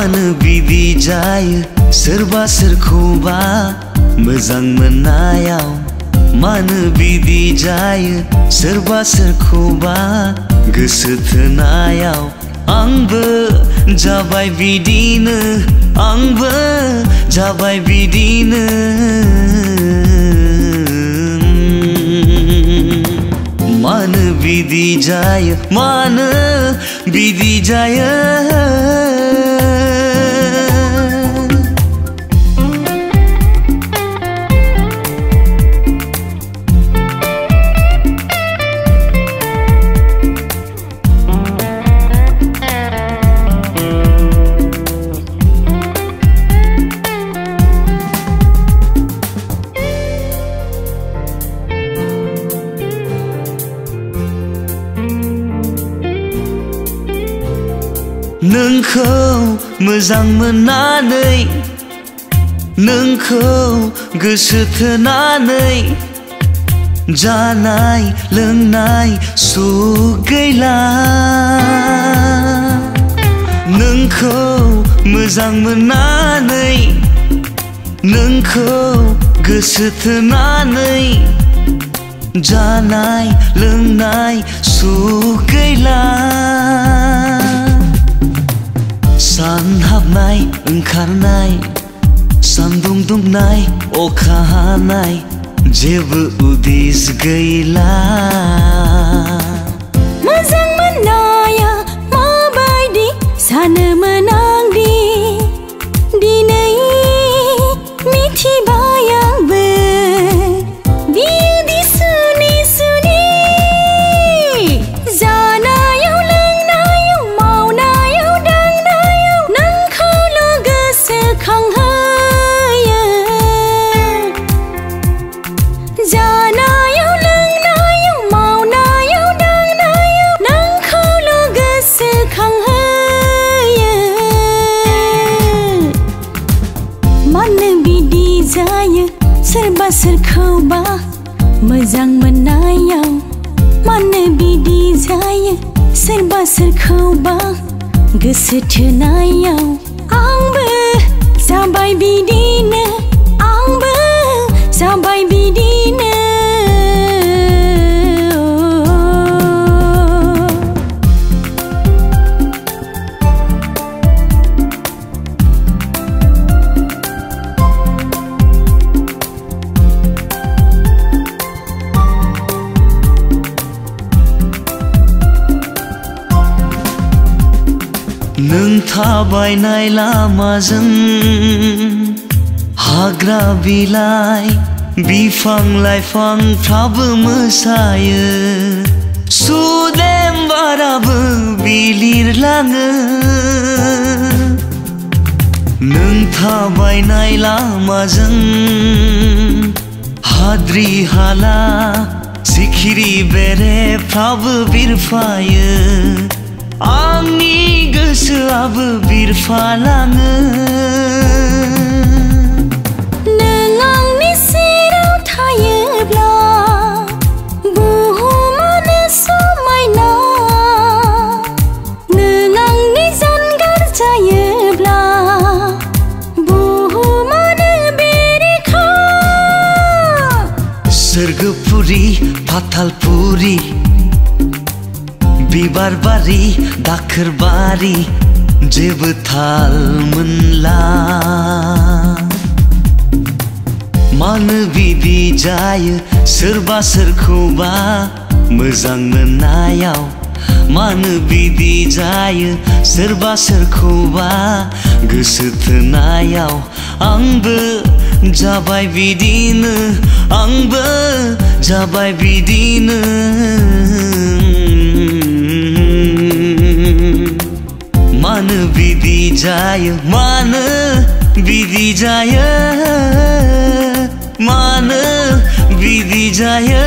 मानो बिदि जायो सोरबा सोरखौबा मोजां मोननायाव मानो बिदि जायो सोरबा सोरखौबा गोसो थोनायाव आंबो जाबाय बिदिनो आंबो जाबाय बिदिनो मानो बिदि जायो मानो बिदि जायो नोंखौ मोजां मोननानै नोंखौ गोसो थोनानै जानाय लोंनाय सुख गैला नोंखौ मोजां मोननानै नोंखौ गोसो थोनानै जानाय लोंनाय सुख गैला सान हाबनाय ओंखारनाय सान्दुं दुंनाय अखा हानाय जेबो उदिस गैला मोजां मोननाया माबायदि सानोमोन आं दि दिनै मिथिबाय आंबो बियो सुनि सुनि जानायाव लोंनायाव मावनायाव दांनायाव नोंखौल' गोसोखांहोयो जानायाव लोंनायाव मावनायाव दांनायाव नोंखौल' गोसोखांहोयो मानो बिदि जायो सोरबा सोरखौबा मोजां मोननायाव मानो बिदि जायो सोरबा सोरखौबा गोसो थोनायाव आंबो जाबाय बिदिनो आंबो जाबाय बिदिनो नों थाबायनाय लामाजों हाग्रा बिलाइ बिफां लाइफांफ्राबो मोसायो सुदेम बाराबो बिलिरलाङो नों थाबायनाय लामाजों हाद्रि हाला सिखिरि बेरेफ्राबो बिरफायो आंनि गोसोआबो बिरफालाङो नों आंनि सेराव थायोब्ला बुहुमानो समायना नों आंनि जानगार जायोब्ला बुहुमानो बेरेखा सोरगोपुरि फाथालपुरि बिबार बारि दाखोर बारि जेबो थाल मोनला मानो बिदि जायो सोरबा सोरखौबा मोजां मोननायाव मानो बिदि जायो सोरबा सोरखौबा गोसो थोनायाव आंबो जाबाय बिदिनो आंबो जाबाय बिदिनो मानो बिदि जायो मानो बिदि जायो मानो बिदि जायो